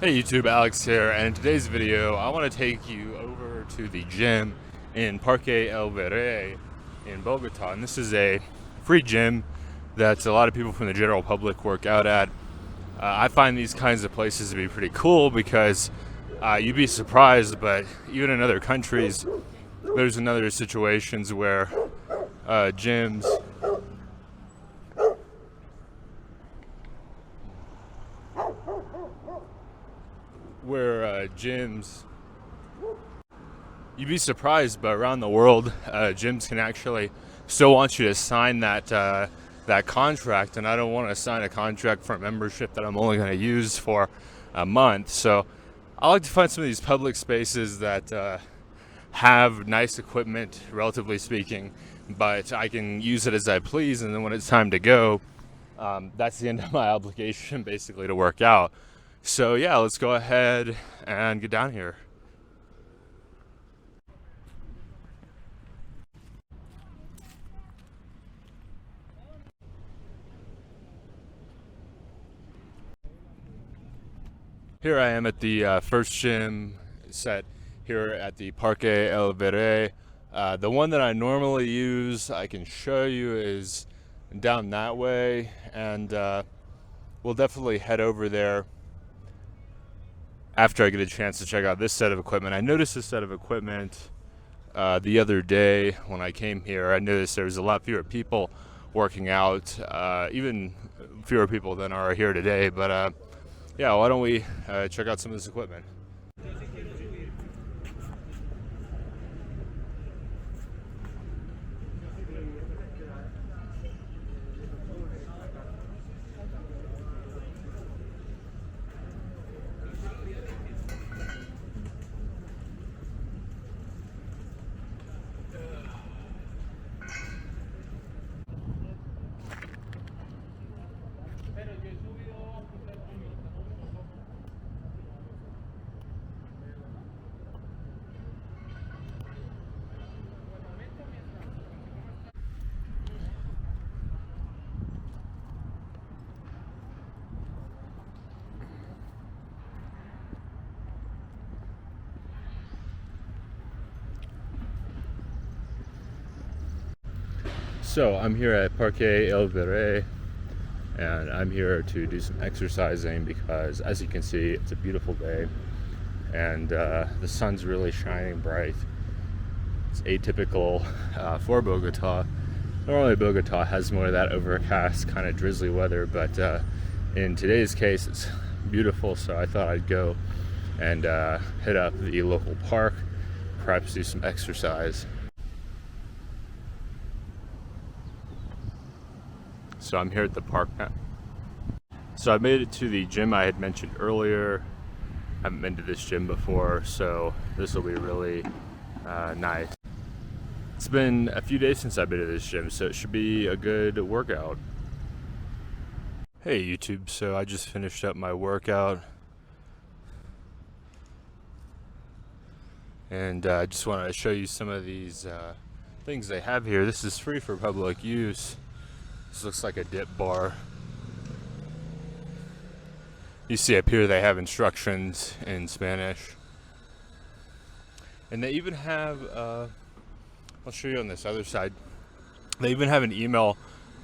Hey YouTube, Alex here, and in today's video I want to take you over to the gym in Parque el Virrey in Bogota. And this is a free gym that a lot of people from the general public work out at. I find these kinds of places to be pretty cool because you'd be surprised, but even in other countries there's another situations gyms gyms you'd be surprised, but around the world, gyms can actually still want you to sign that contract, and I don't want to sign a contract for a membership that I'm only going to use for a month. So I like to find some of these public spaces that have nice equipment, relatively speaking, but I can use it as I please, and then when it's time to go, that's the end of my obligation, basically, to work out. So yeah, let's go ahead and get down here. Here I am at the first gym set here at the Parque el Virrey. The one that I normally use, I can show you, is down that way, and we'll definitely head over there after I get a chance to check out this set of equipment. I noticed this set of equipment the other day when I came here. I noticed there was a lot fewer people working out, even fewer people than are here today, but yeah, why don't we check out some of this equipment? So I'm here at Parque el Virrey, and I'm here to do some exercising because, as you can see, it's a beautiful day, and the sun's really shining bright. It's atypical for Bogota. Normally Bogota has more of that overcast, kind of drizzly weather, but in today's case it's beautiful, so I thought I'd go and hit up the local park, perhaps do some exercise. So I'm here at the park now. So I made it to the gym I had mentioned earlier. I haven't been to this gym before, so this will be really nice. It's been a few days since I've been to this gym, so it should be a good workout. Hey YouTube, so I just finished up my workout, and I just want to show you some of these things they have here. This is free for public use. This looks like a dip bar. You see up here they have instructions in Spanish. And they even have, I'll show you on this other side, they even have an email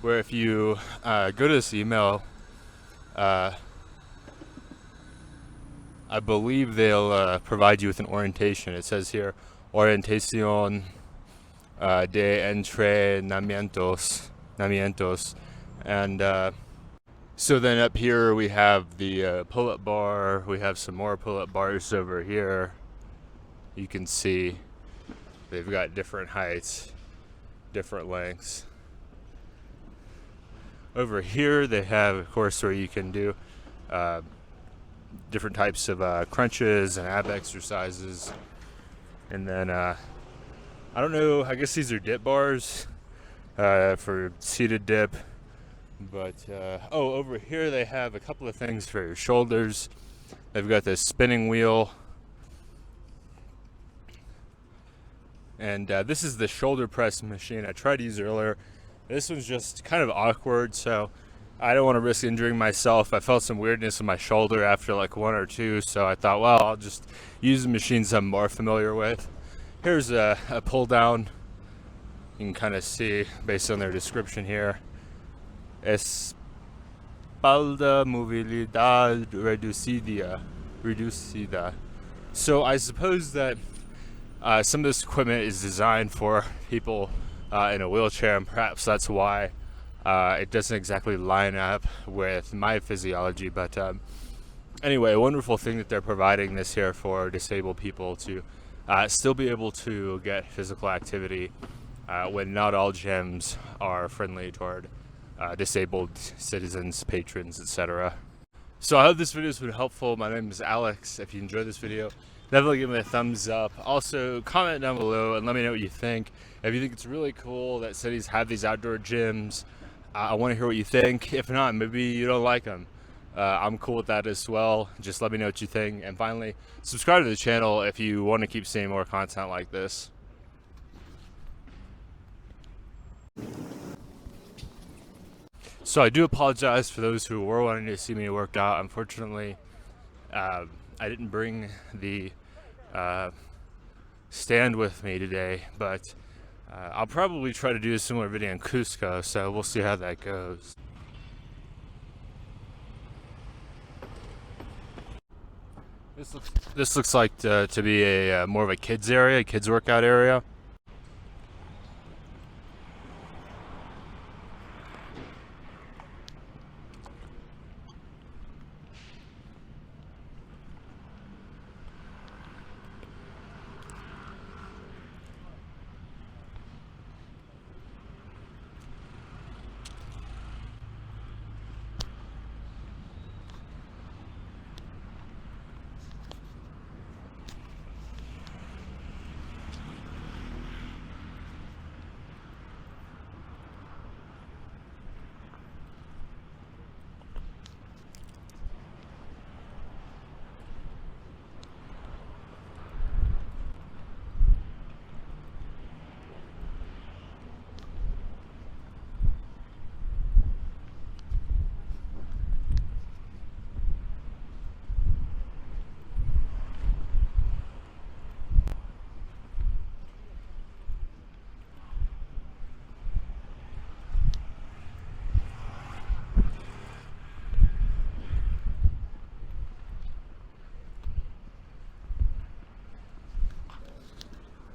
where if you go to this email, I believe they'll provide you with an orientation. It says here, orientación de entrenamientos. And so then up here we have the pull-up bar. We have some more pull-up bars over here. You can see they've got different heights, different lengths. Over here they have, of course, where you can do different types of crunches and ab exercises. And then I don't know, I guess these are dip bars for seated dip. But over here they have a couple of things for your shoulders. They've got this spinning wheel, and this is the shoulder press machine I tried to use earlier. This one's just kind of awkward, so I don't want to risk injuring myself. I felt some weirdness in my shoulder after like one or two, so I thought, well, I'll just use the machines I'm more familiar with. Here's a pull down. You can kind of see based on their description here. Espalda movilidad reducida. So I suppose that some of this equipment is designed for people in a wheelchair, and perhaps that's why it doesn't exactly line up with my physiology. But anyway, a wonderful thing that they're providing this here for disabled people to still be able to get physical activity when not all gyms are friendly toward disabled citizens, patrons, etc. So I hope this video has been helpful. My name is Alex. If you enjoyed this video, definitely give me a thumbs up. Also, comment down below and let me know what you think. If you think it's really cool that cities have these outdoor gyms, I want to hear what you think. If not, maybe you don't like them. I'm cool with that as well. Just let me know what you think. And finally, subscribe to the channel if you want to keep seeing more content like this. So I do apologize for those who were wanting to see me work out. Unfortunately, I didn't bring the stand with me today, but I'll probably try to do a similar video in Cusco, so we'll see how that goes. This looks like to be a more of a kids area, a kids workout area.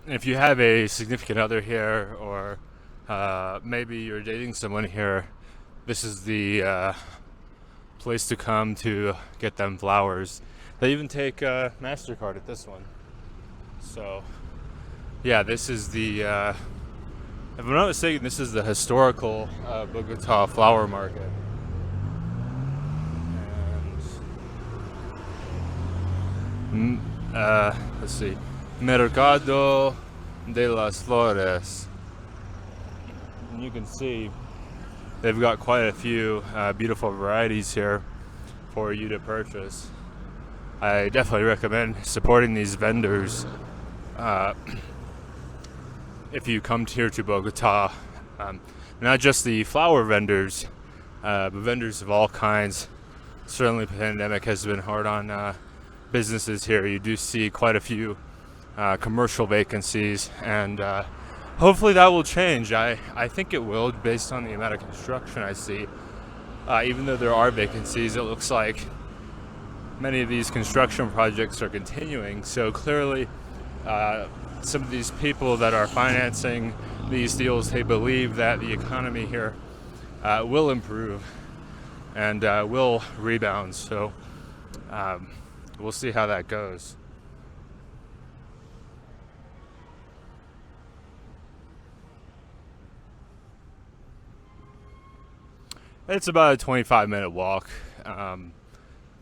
If you have a significant other here, or maybe you're dating someone here, this is the place to come to get them flowers. They even take MasterCard at this one. So yeah, this is the, if I'm not mistaken, this is the historical Bogota flower market. And let's see, Mercado de las Flores. And you can see they've got quite a few beautiful varieties here for you to purchase. I definitely recommend supporting these vendors if you come here to Bogota. Not just the flower vendors, but vendors of all kinds. Certainly the pandemic has been hard on businesses here. You do see quite a few commercial vacancies, and hopefully that will change. I think it will, based on the amount of construction I see. Even though there are vacancies, it looks like many of these construction projects are continuing. So clearly some of these people that are financing these deals, they believe that the economy here will improve and will rebound. So we'll see how that goes. It's about a 25-minute walk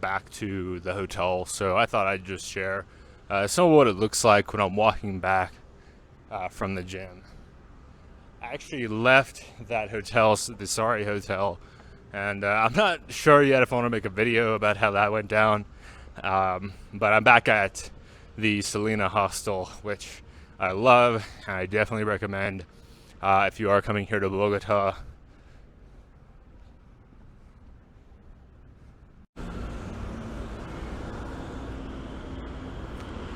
back to the hotel, so I thought I'd just share some of what it looks like when I'm walking back from the gym. I actually left that hotel, the Sari Hotel, and I'm not sure yet if I want to make a video about how that went down, but I'm back at the Selena Hostel, which I love, and I definitely recommend if you are coming here to Bogota.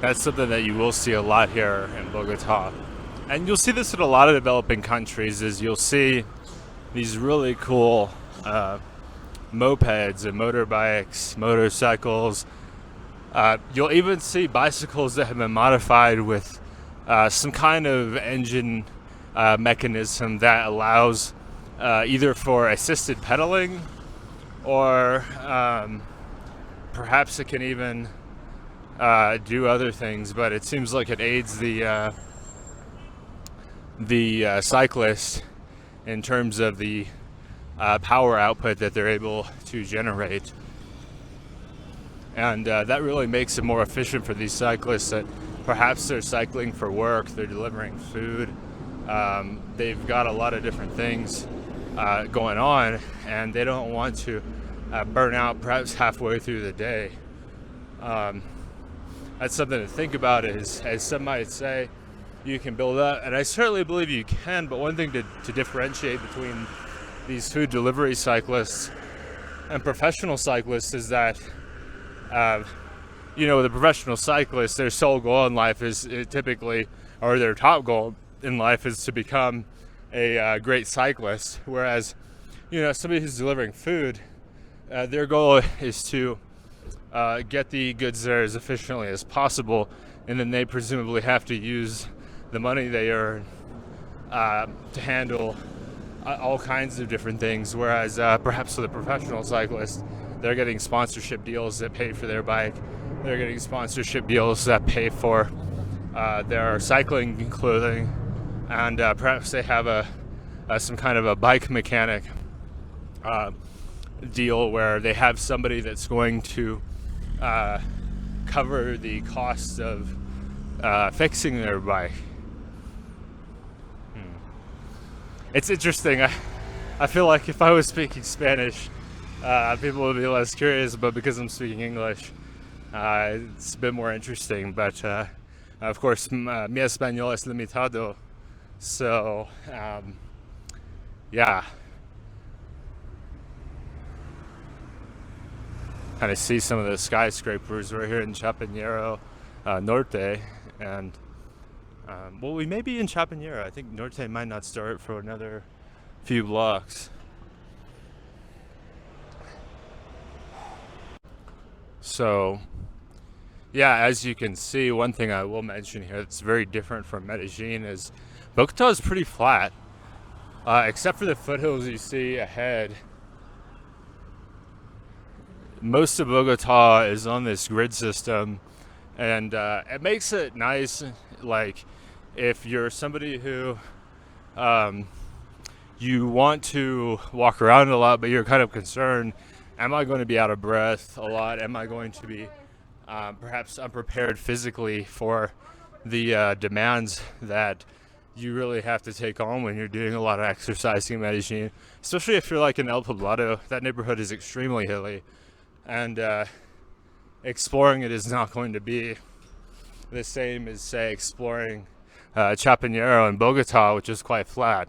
That's something that you will see a lot here in Bogota. And you'll see this in a lot of developing countries, is you'll see these really cool mopeds and motorbikes, motorcycles. You'll even see bicycles that have been modified with some kind of engine mechanism that allows either for assisted pedaling, or perhaps it can even do other things. But it seems like it aids the cyclist in terms of the power output that they're able to generate. And that really makes it more efficient for these cyclists that perhaps they're cycling for work, they're delivering food, they've got a lot of different things going on, and they don't want to burn out perhaps halfway through the day. That's something to think about, is, as some might say, you can build up, and I certainly believe you can, but one thing to differentiate between these food delivery cyclists and professional cyclists is that the professional cyclists, their sole goal in life is typically, or their top goal in life is to become a great cyclist. Whereas, somebody who's delivering food, their goal is to get the goods there as efficiently as possible, and then they presumably have to use the money they earn to handle all kinds of different things. Whereas perhaps with a professional cyclist, they're getting sponsorship deals that pay for their bike. They're getting sponsorship deals that pay for their cycling clothing, and perhaps they have some kind of a bike mechanic deal where they have somebody that's going to cover the cost of fixing their bike. It's interesting. I feel like if I was speaking Spanish, people would be less curious, but because I'm speaking English, it's a bit more interesting. But of course, mi español es limitado, so yeah. Kind of see some of the skyscrapers. We're here in Chapinero Norte, and we may be in Chapinero. I think Norte might not start for another few blocks. So, yeah, as you can see, one thing I will mention here that's very different from Medellin is Bogota is pretty flat, except for the foothills you see ahead. Most of Bogota is on this grid system, and it makes it nice. Like, if you're somebody who you want to walk around a lot, but you're kind of concerned, am I going to be out of breath a lot? Am I going to be perhaps unprepared physically for the demands that you really have to take on when you're doing a lot of exercising in Medellin? Especially if you're like in El Poblado, that neighborhood is extremely hilly, and exploring it is not going to be the same as, say, exploring Chapinero in Bogota, which is quite flat.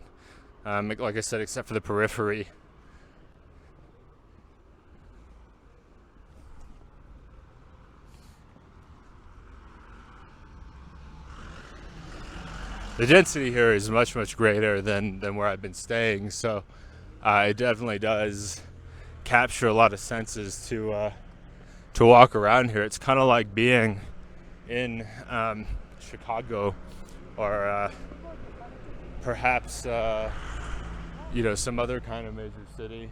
Like I said, except for the periphery. The density here is much, much greater than where I've been staying, so it definitely does capture a lot of senses to walk around here. It's kind of like being in Chicago, or perhaps some other kind of major city.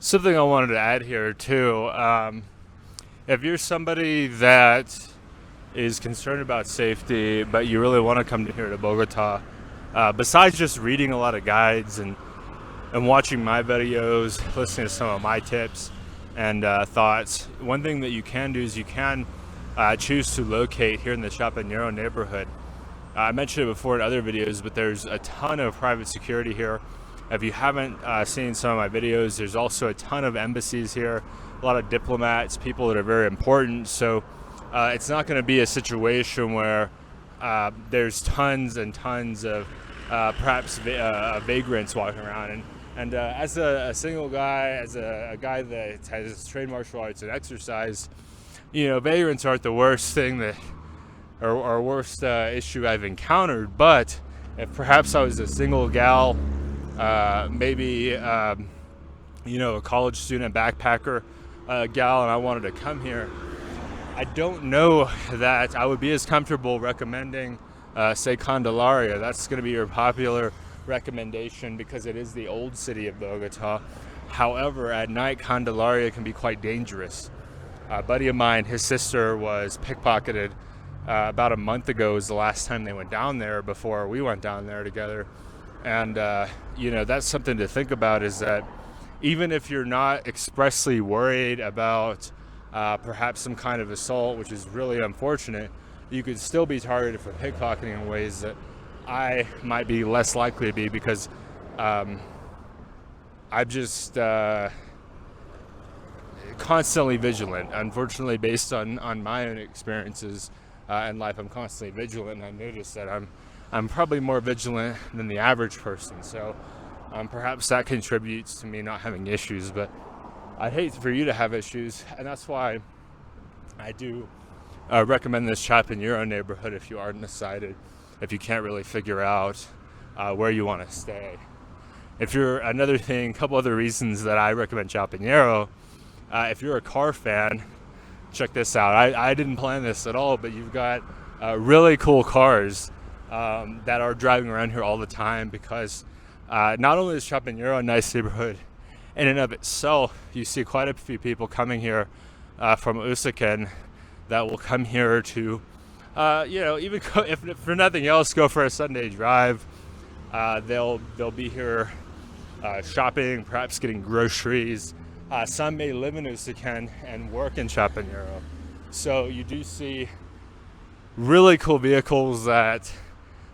Something I wanted to add here too, if you're somebody that is concerned about safety, but you really want to come here to Bogota, besides just reading a lot of guides and watching my videos, listening to some of my tips and thoughts, one thing that you can do is you can choose to locate here in the Chapinero neighborhood. I mentioned it before in other videos, but there's a ton of private security here. If you haven't seen some of my videos, there's also a ton of embassies here, a lot of diplomats, people that are very important. So it's not going to be a situation where there's tons and tons of perhaps vagrants walking around. And as a single guy, as a guy that has trained martial arts and exercise, vagrants aren't the worst thing or worst issue I've encountered. But if perhaps I was a single gal, maybe a college student, backpacker gal, and I wanted to come here, I don't know that I would be as comfortable recommending, say, Candelaria. That's going to be your popular recommendation because it is the old city of Bogota. However, at night, Candelaria can be quite dangerous. A buddy of mine, his sister was pickpocketed about a month ago. Was the last time they went down there before we went down there together. And, that's something to think about, is that even if you're not expressly worried about perhaps some kind of assault, which is really unfortunate, you could still be targeted for pickpocketing in ways that I might be less likely to be, because I'm just constantly vigilant. Unfortunately, based on my own experiences in life, I'm constantly vigilant, and I notice that I'm probably more vigilant than the average person. So perhaps that contributes to me not having issues, but I'd hate for you to have issues, and that's why I do recommend this Chapinero neighborhood if you are undecided, if you can't really figure out where you want to stay. If you're a couple other reasons that I recommend Chapinero, if you're a car fan, check this out. I didn't plan this at all, but you've got really cool cars that are driving around here all the time, because not only is Chapinero a nice neighborhood in and of itself, you see quite a few people coming here from Usaquén that will come here to, even if for nothing else, go for a Sunday drive. They'll be here shopping, perhaps getting groceries. Some may live in Usaquén and work in Chapinero. So you do see really cool vehicles that,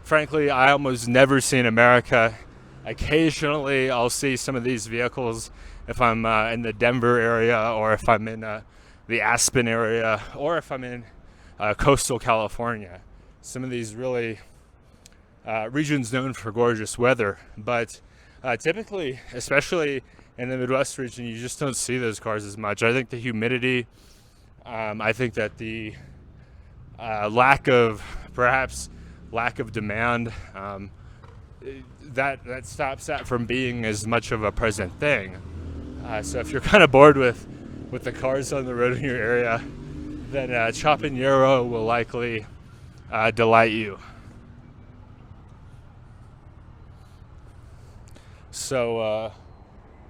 frankly, I almost never see in America. Occasionally, I'll see some of these vehicles if I'm in the Denver area, or if I'm in the Aspen area, or if I'm in coastal California. Some of these really regions known for gorgeous weather. But typically, especially in the Midwest region, you just don't see those cars as much. I think the humidity, I think that the lack of demand, that stops that from being as much of a present thing. So if you're kind of bored with the cars on the road in your area, then Chapinero will likely delight you. So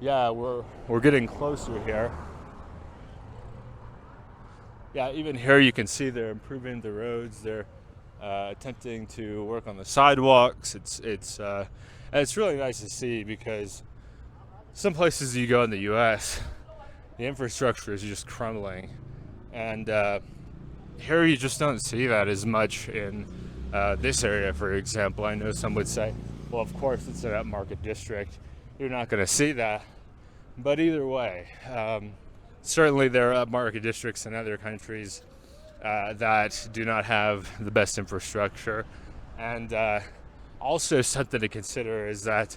yeah, we're getting closer here. Yeah, even here you can see they're improving the roads. They're attempting to work on the sidewalks. It's really nice to see, because some places you go in the U.S., the infrastructure is just crumbling, and here you just don't see that as much in this area, for example. I know some would say, well, of course it's an upmarket district, you're not going to see that. But either way, certainly there are upmarket districts in other countries that do not have the best infrastructure. And also something to consider is that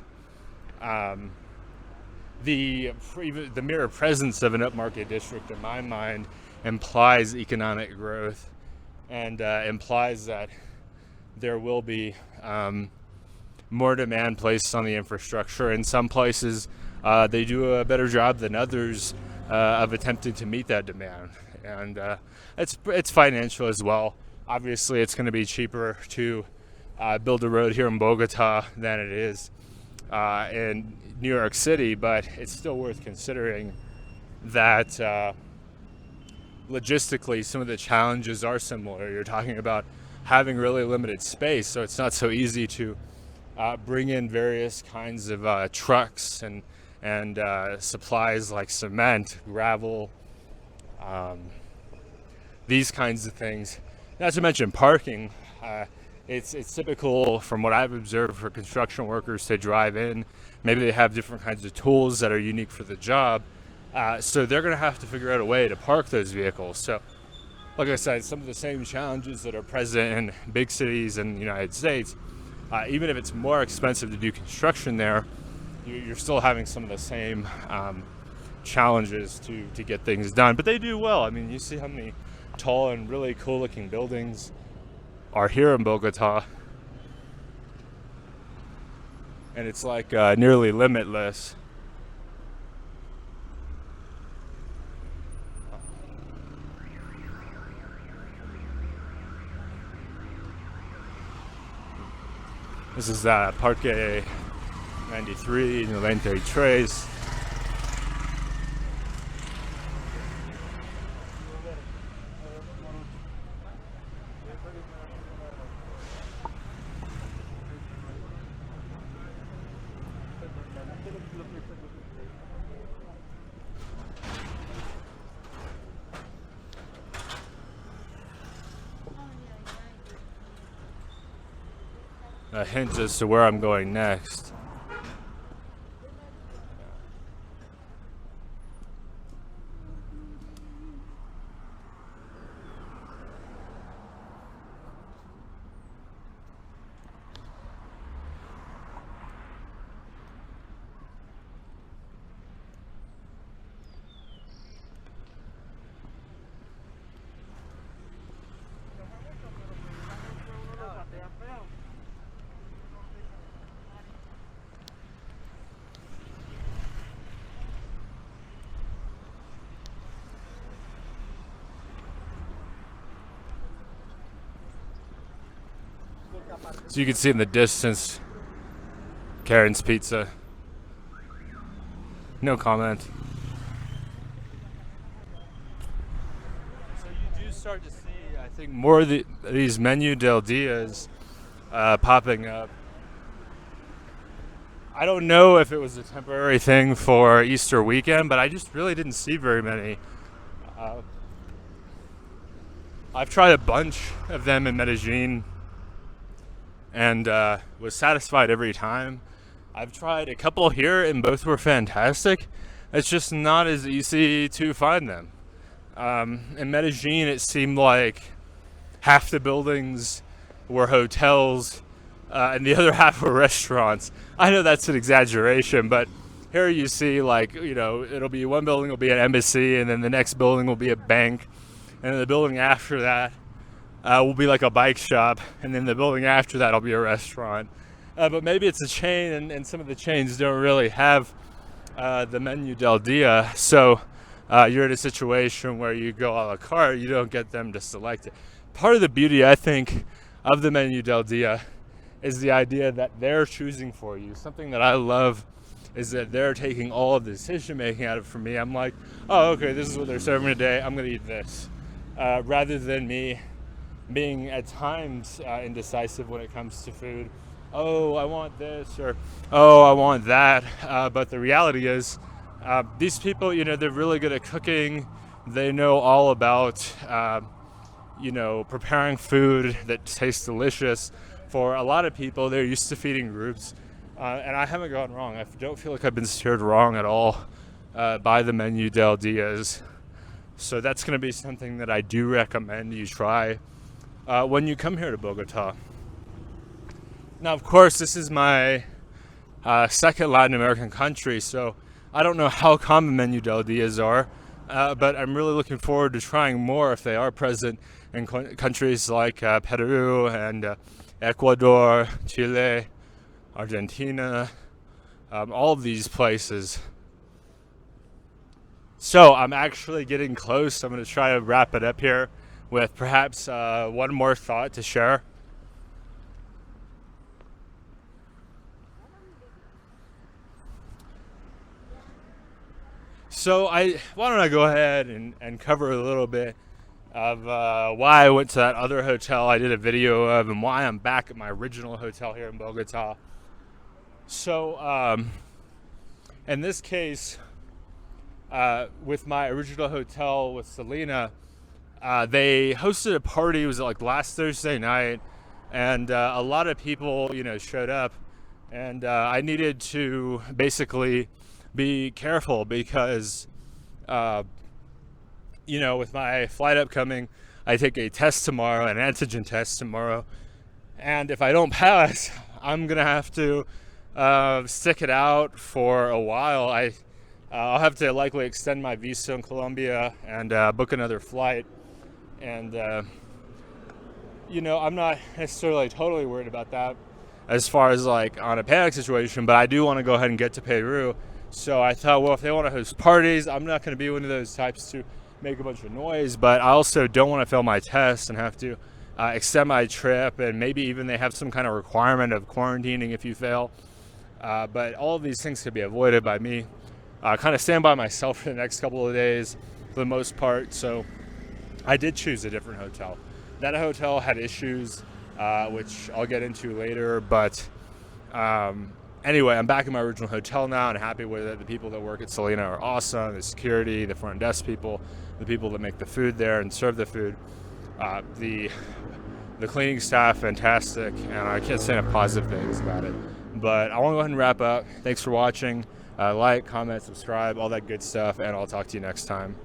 the mere presence of an upmarket district, in my mind, implies economic growth, and implies that there will be more demand placed on the infrastructure. In some places, they do a better job than others of attempting to meet that demand, and it's financial as well. Obviously, it's going to be cheaper to build a road here in Bogota than it is in New York City, but it's still worth considering that logistically, some of the challenges are similar. You're talking about having really limited space, so it's not so easy to bring in various kinds of trucks and supplies like cement, gravel, these kinds of things. Not to mention parking. It's typical, from what I've observed, for construction workers to drive in. Maybe they have different kinds of tools that are unique for the job. So they're going to have to figure out a way to park those vehicles. So, like I said, some of the same challenges that are present in big cities in the United States, even if it's more expensive to do construction there, you're still having some of the same challenges to get things done. But they do well. I mean, you see how many tall and really cool looking buildings are here in Bogota. And it's like nearly limitless. This is Parque 93, 93. A hint as to where I'm going next. So you can see in the distance, Karen's Pizza. No comment. So you do start to see, I think, more of these menu del dias popping up. I don't know if it was a temporary thing for Easter weekend, but I just really didn't see very many. I've tried a bunch of them in Medellin and was satisfied every time. I've tried a couple here and both were fantastic. It's just not as easy to find them. In Medellin, it seemed like half the buildings were hotels and the other half were restaurants. I know that's an exaggeration, but here you see, like, it'll be one building will be an embassy, and then the next building will be a bank, and then the building after that will be like a bike shop, and then the building after that will be a restaurant. But maybe it's a chain, and some of the chains don't really have the menu del dia, so you're in a situation where you go a la carte, you don't get them to select it. Part of the beauty, I think, of the menu del dia is the idea that they're choosing for you. Something that I love is that they're taking all of the decision making out of it for me. I'm like, oh, okay, this is what they're serving today, I'm gonna eat this. Rather than me being at times indecisive when it comes to food. Oh, I want this, or oh, I want that. But the reality is, these people, they're really good at cooking. They know all about, preparing food that tastes delicious. For a lot of people, they're used to feeding groups. And I haven't gone wrong. I don't feel like I've been steered wrong at all by the menu del dias. So that's going to be something that I do recommend you try when you come here to Bogota. Now, of course, this is my second Latin American country, so I don't know how common menu del dias are, but I'm really looking forward to trying more if they are present in countries like Peru and Ecuador, Chile, Argentina, all of these places. So I'm actually getting close. I'm going to try to wrap it up here with perhaps one more thought to share. So why don't I go ahead and cover a little bit of why I went to that other hotel I did a video of, and why I'm back at my original hotel here in Bogota. So in this case, with my original hotel with Selena, they hosted a party. It was like last Thursday night, and a lot of people, showed up, and I needed to basically be careful because, with my flight upcoming, I take a test tomorrow, an antigen test tomorrow, and if I don't pass, I'm gonna have to stick it out for a while. I'll have to likely extend my visa in Colombia and book another flight. And, I'm not necessarily totally worried about that as far as like on a panic situation, but I do want to go ahead and get to Peru. So I thought, well, if they want to host parties, I'm not going to be one of those types to make a bunch of noise, but I also don't want to fail my test and have to extend my trip, and maybe even they have some kind of requirement of quarantining if you fail. But all of these things could be avoided by me. Kind of stand by myself for the next couple of days for the most part. So I did choose a different hotel. That hotel had issues, which I'll get into later. But anyway, I'm back in my original hotel now and happy with it. The people that work at Selena are awesome. The security, the front desk people, the people that make the food there and serve the food. The cleaning staff, fantastic. And I can't say enough positive things about it. But I want to go ahead and wrap up. Thanks for watching. Like, comment, subscribe, all that good stuff. And I'll talk to you next time.